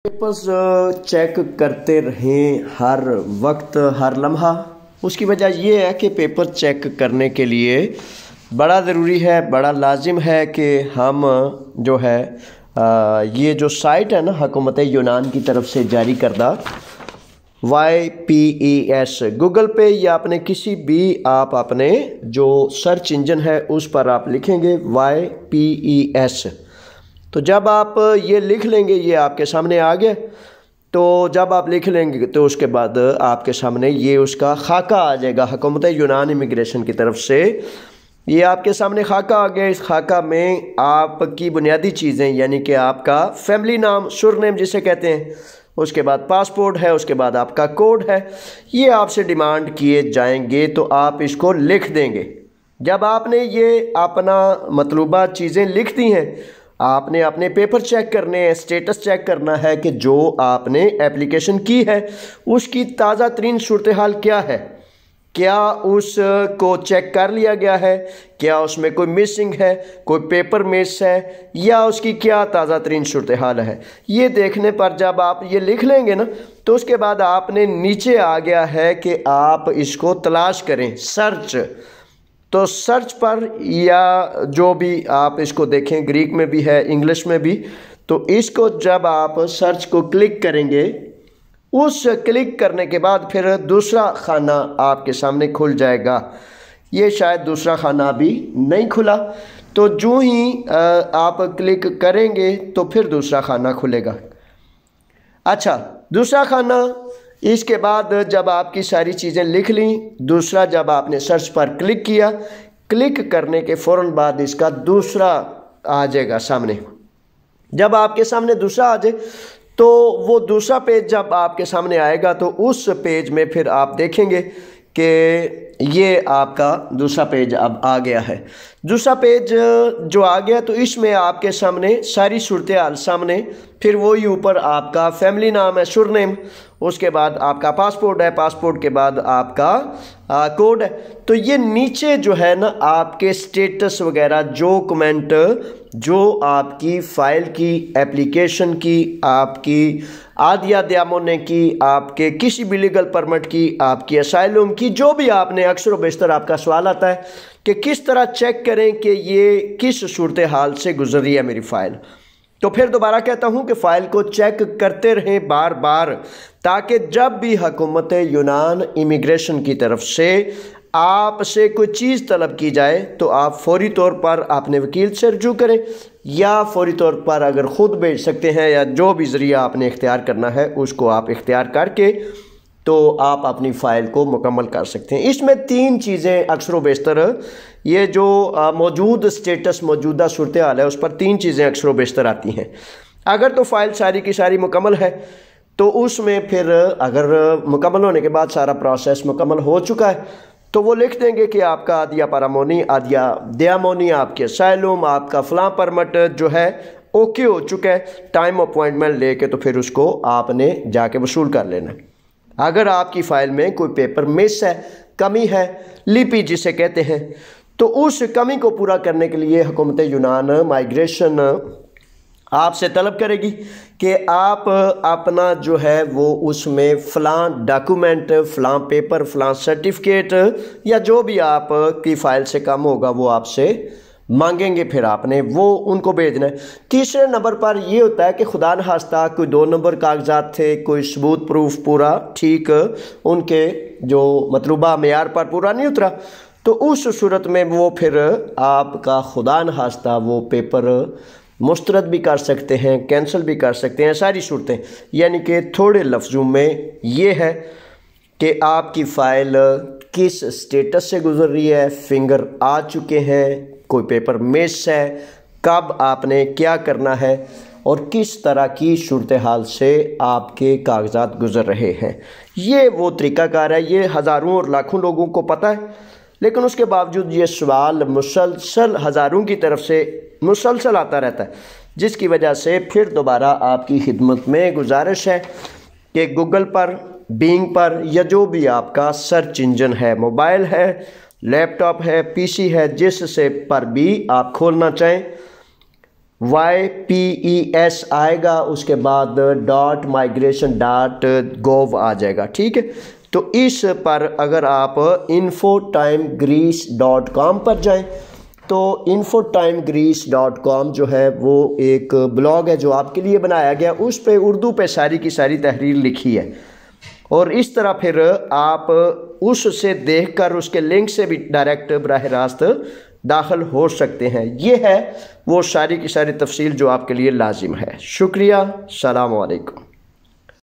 Papers check کرتے رہیں ہر وقت ہر لمحہ۔ اس کی وجہ یہ ہے کہ پیپر چیک کرنے کے لیے بڑا ضروری ہے، بڑا لازم ہے کہ ہم جو ہے یہ جو سائٹ ہے نا حکومت یونان کی طرف سے جاری کردہ YPES، گوگل پہ یا اپنے کسی بھی آپ اپنے جو سرچ انجن ہے اس پر آپ لکھیں گے YPES، تو جب آپ یہ لکھ لیں گے یہ آپ کے سامنے آ گیا۔ تو جب آپ لکھ لیں گے تو اس کے بعد آپ کے سامنے یہ اس کا خاکہ آ جائے گا حکومت یونان امیگریشن کی طرف سے۔ یہ آپ کے سامنے خاکہ آ گیا۔ اس خاکہ میں آپ کی بنیادی چیزیں یعنی کہ آپ کا فیملی نام، سرنیم جسے کہتے ہیں، اس کے بعد پاسپورٹ ہے، اس کے بعد آپ کا کوڈ ہے، یہ آپ سے ڈیمانڈ کیے جائیں گے تو آپ اس کو لکھ دیں گے۔ جب آپ نے یہ اپنا مطلوبہ چیزیں لکھ دی ہیں، آپ نے اپنے پیپر چیک کرنے ہیں، سٹیٹس چیک کرنا ہے کہ جو آپ نے اپلیکیشن کی ہے اس کی تازہ ترین صورتحال کیا ہے، کیا اس کو چیک کر لیا گیا ہے، کیا اس میں کوئی مسنگ ہے، کوئی پیپر مس ہے، یا اس کی کیا تازہ ترین صورتحال ہے۔ یہ دیکھنے پر جب آپ یہ لکھ لیں گے نا تو اس کے بعد آپ نے نیچے آ گیا ہے کہ آپ اس کو تلاش کریں، سرچ۔ تو سرچ پر یا جو بھی آپ اس کو دیکھیں، گریک میں بھی ہے، انگلش میں بھی، تو اس کو جب آپ سرچ کو کلک کریں گے، اس کلک کرنے کے بعد پھر دوسرا خانہ آپ کے سامنے کھل جائے گا۔ یہ شاید دوسرا خانہ ابھی نہیں کھلا، تو جو ہی آپ کلک کریں گے تو پھر دوسرا خانہ کھلے گا۔ اچھا، دوسرا خانہ، اس کے بعد جب آپ کی ساری چیزیں لکھ لیں، دوسرا جب آپ نے سرچ پر کلک کیا، کلک کرنے کے فوراً بعد اس کا دوسرا آ جائے گا سامنے۔ جب آپ کے سامنے دوسرا آ جائے تو وہ دوسرا پیج جب آپ کے سامنے آئے گا تو اس پیج میں پھر آپ دیکھیں گے کہ یہ آپ کا دوسرا پیج اب آ گیا ہے۔ دوسرا پیج جو آ گیا تو اس میں آپ کے سامنے ساری صورتحال سامنے، پھر وہی اوپر آپ کا فیملی نام ہے، سرنیم، اس کے بعد آپ کا پاسپورٹ ہے، پاسپورٹ کے بعد آپ کا کوڈ ہے۔ تو یہ نیچے جو ہے نا آپ کے سٹیٹس وغیرہ، جو کمنٹ جو آپ کی فائل کی، اپلیکیشن کی، آپ کی عادیہ دیامونے کی، آپ کے کسی بھی لیگل پرمٹ کی، آپ کی اسائلم کی، جو بھی آپ نے اکثر و بیشتر آپ کا سوال آتا ہے کہ کس طرح چیک کریں کہ یہ کس صورتحال سے گزر رہی ہے میری فائل۔ تو پھر دوبارہ کہتا ہوں کہ فائل کو چیک کرتے رہیں بار بار، تاکہ جب بھی حکومت یونان امیگریشن کی طرف سے آپ سے کوئی چیز طلب کی جائے تو آپ فوری طور پر اپنے وکیل سے رجوع کریں، یا فوری طور پر اگر خود بھیج سکتے ہیں یا جو بھی ذریعہ آپ نے اختیار کرنا ہے اس کو آپ اختیار کر کے تو آپ اپنی فائل کو مکمل کر سکتے ہیں۔ اس میں تین چیزیں اکثر و بیشتر، یہ جو موجود سٹیٹس، موجودہ صورتحال ہے، اس پر تین چیزیں اکثر و بیشتر آتی ہیں۔ اگر تو فائل ساری کی ساری مکمل ہے تو اس میں پھر اگر مکمل ہونے کے بعد سارا پروسیس مکمل ہو چکا ہے تو وہ لکھ دیں گے کہ آپ کا عادیہ پارامونی، عادیہ دیامونی، آپ کے اسائلم، آپ کا فلاں پرمٹ جو ہے اوکے ہو چکا ہے، ٹائم اپوائنٹمنٹ لے کے تو پھر اس کو آپ نے جا کے وصول کر لینا۔ اگر آپ کی فائل میں کوئی پیپر مس ہے، کمی ہے، لیپی جسے کہتے ہیں، تو اس کمی کو پورا کرنے کے لیے حکومت یونان مائیگریشن آپ سے طلب کرے گی کہ آپ اپنا جو ہے وہ اس میں فلاں ڈاکومنٹ، فلاں پیپر، فلاں سرٹیفکیٹ یا جو بھی آپ کی فائل سے کم ہوگا وہ آپ سے مانگیں گے، پھر آپ نے وہ ان کو بھیجنا ہے۔ تیسرے نمبر پر یہ ہوتا ہے کہ خدا نخواستہ کوئی 2 نمبر کاغذات تھے، کوئی ثبوت پروف پورا ٹھیک ان کے جو مطلوبہ معیار پر پورا نہیں اترا، تو اس صورت میں وہ پھر آپ کا خدا نخواستہ وہ پیپر مسترد بھی کر سکتے ہیں، کینسل بھی کر سکتے ہیں، ساری صورتیں۔ یعنی کہ تھوڑے لفظوں میں یہ ہے کہ آپ کی فائل کس سٹیٹس سے گزر رہی ہے، فنگر آ چکے ہیں، کوئی پیپر مس ہے، کب آپ نے کیا کرنا ہے، اور کس طرح کی صورتحال سے آپ کے کاغذات گزر رہے ہیں۔ یہ وہ طریقہ کار ہے، یہ ہزاروں اور لاکھوں لوگوں کو پتہ ہے، لیکن اس کے باوجود یہ سوال مسلسل ہزاروں کی طرف سے مسلسل آتا رہتا ہے، جس کی وجہ سے پھر دوبارہ آپ کی خدمت میں گزارش ہے کہ گوگل پر، بینگ پر، یا جو بھی آپ کا سرچ انجن ہے، موبائل ہے، لیپ ٹاپ ہے، PC ہے، جس سے پر بھی آپ کھولنا چاہیں، YPES آئے گا، اس کے بعد .migration.gov آ جائے گا، ٹھیک ہے۔ تو اس پر اگر آپ infotimegreece.com پر جائیں تو infotimegreece.com جو ہے وہ ایک بلاگ ہے جو آپ کے لیے بنایا گیا، اس پہ اردو پہ ساری کی ساری تحریر لکھی ہے، اور اس طرح پھر آپ اس سے دیکھ کر اس کے لنک سے بھی ڈائریکٹ براہ راست داخل ہو سکتے ہیں۔ یہ ہے وہ ساری کی ساری تفصیل جو آپ کے لیے لازم ہے۔ شکریہ، السلام علیکم۔